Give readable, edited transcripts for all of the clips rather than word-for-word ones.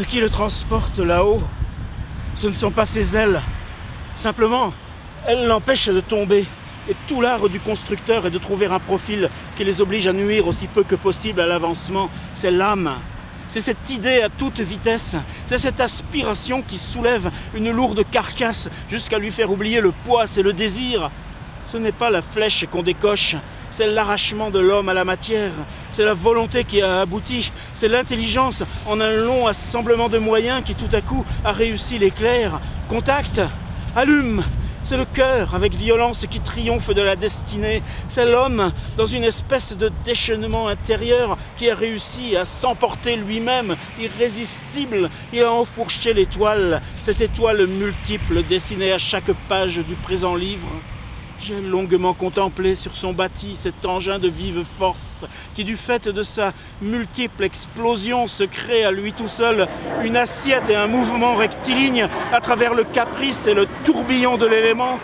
Ce qui le transporte là-haut, ce ne sont pas ses ailes. Simplement, elles l'empêchent de tomber. Et tout l'art du constructeur est de trouver un profil qui les oblige à nuire aussi peu que possible à l'avancement. C'est l'âme. C'est cette idée à toute vitesse. C'est cette aspiration qui soulève une lourde carcasse jusqu'à lui faire oublier le poids, c'est le désir. Ce n'est pas la flèche qu'on décoche, c'est l'arrachement de l'homme à la matière, c'est la volonté qui a abouti, c'est l'intelligence en un long assemblement de moyens qui tout à coup a réussi l'éclair. Contact, allume, c'est le cœur avec violence qui triomphe de la destinée, c'est l'homme dans une espèce de déchaînement intérieur qui a réussi à s'emporter lui-même, irrésistible, il a enfourché l'étoile, cette étoile multiple dessinée à chaque page du présent livre. J'ai longuement contemplé sur son bâti cet engin de vive force qui, du fait de sa multiple explosion, se crée à lui tout seul une assiette et un mouvement rectiligne à travers le caprice et le tourbillon de l'élément.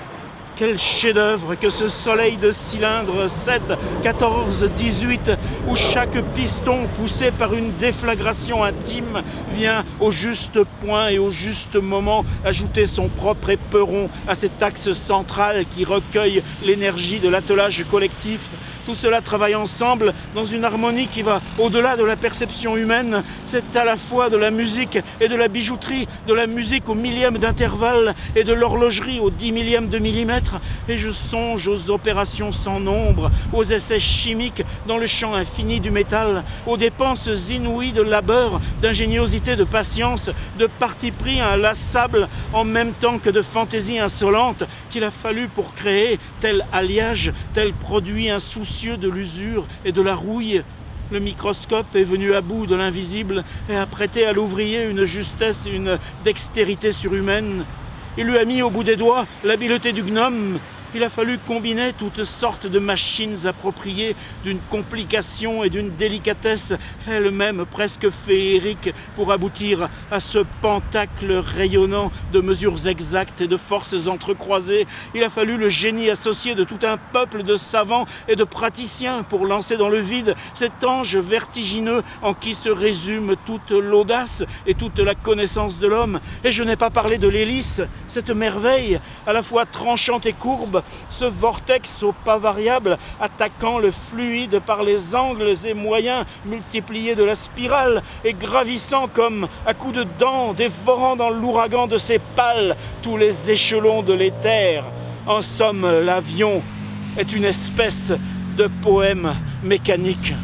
Quel chef-d'œuvre que ce soleil de cylindre 7, 14, 18, où chaque piston, poussé par une déflagration intime, vient au juste point et au juste moment ajouter son propre éperon à cet axe central qui recueille l'énergie de l'attelage collectif. Tout cela travaille ensemble dans une harmonie qui va au-delà de la perception humaine. C'est à la fois de la musique et de la bijouterie, de la musique au millième d'intervalle et de l'horlogerie au 10 millième de millimètre. Et je songe aux opérations sans nombre, aux essais chimiques dans le champ infini du métal, aux dépenses inouïes de labeur, d'ingéniosité, de patience, de parti pris inlassable en même temps que de fantaisie insolente qu'il a fallu pour créer tel alliage, tel produit insouciant de l'usure et de la rouille. Le microscope est venu à bout de l'invisible et a prêté à l'ouvrier une justesse et une dextérité surhumaine. Il lui a mis au bout des doigts l'habileté du gnome. Il a fallu combiner toutes sortes de machines appropriées d'une complication et d'une délicatesse elle-même presque féerique pour aboutir à ce pentacle rayonnant de mesures exactes et de forces entrecroisées. Il a fallu le génie associé de tout un peuple de savants et de praticiens pour lancer dans le vide cet ange vertigineux en qui se résume toute l'audace et toute la connaissance de l'homme. Et je n'ai pas parlé de l'hélice, cette merveille à la fois tranchante et courbe, ce vortex au pas variable attaquant le fluide par les angles et moyens multipliés de la spirale et gravissant comme à coups de dents, dévorant dans l'ouragan de ses pales tous les échelons de l'éther. En somme, l'avion est une espèce de poème mécanique.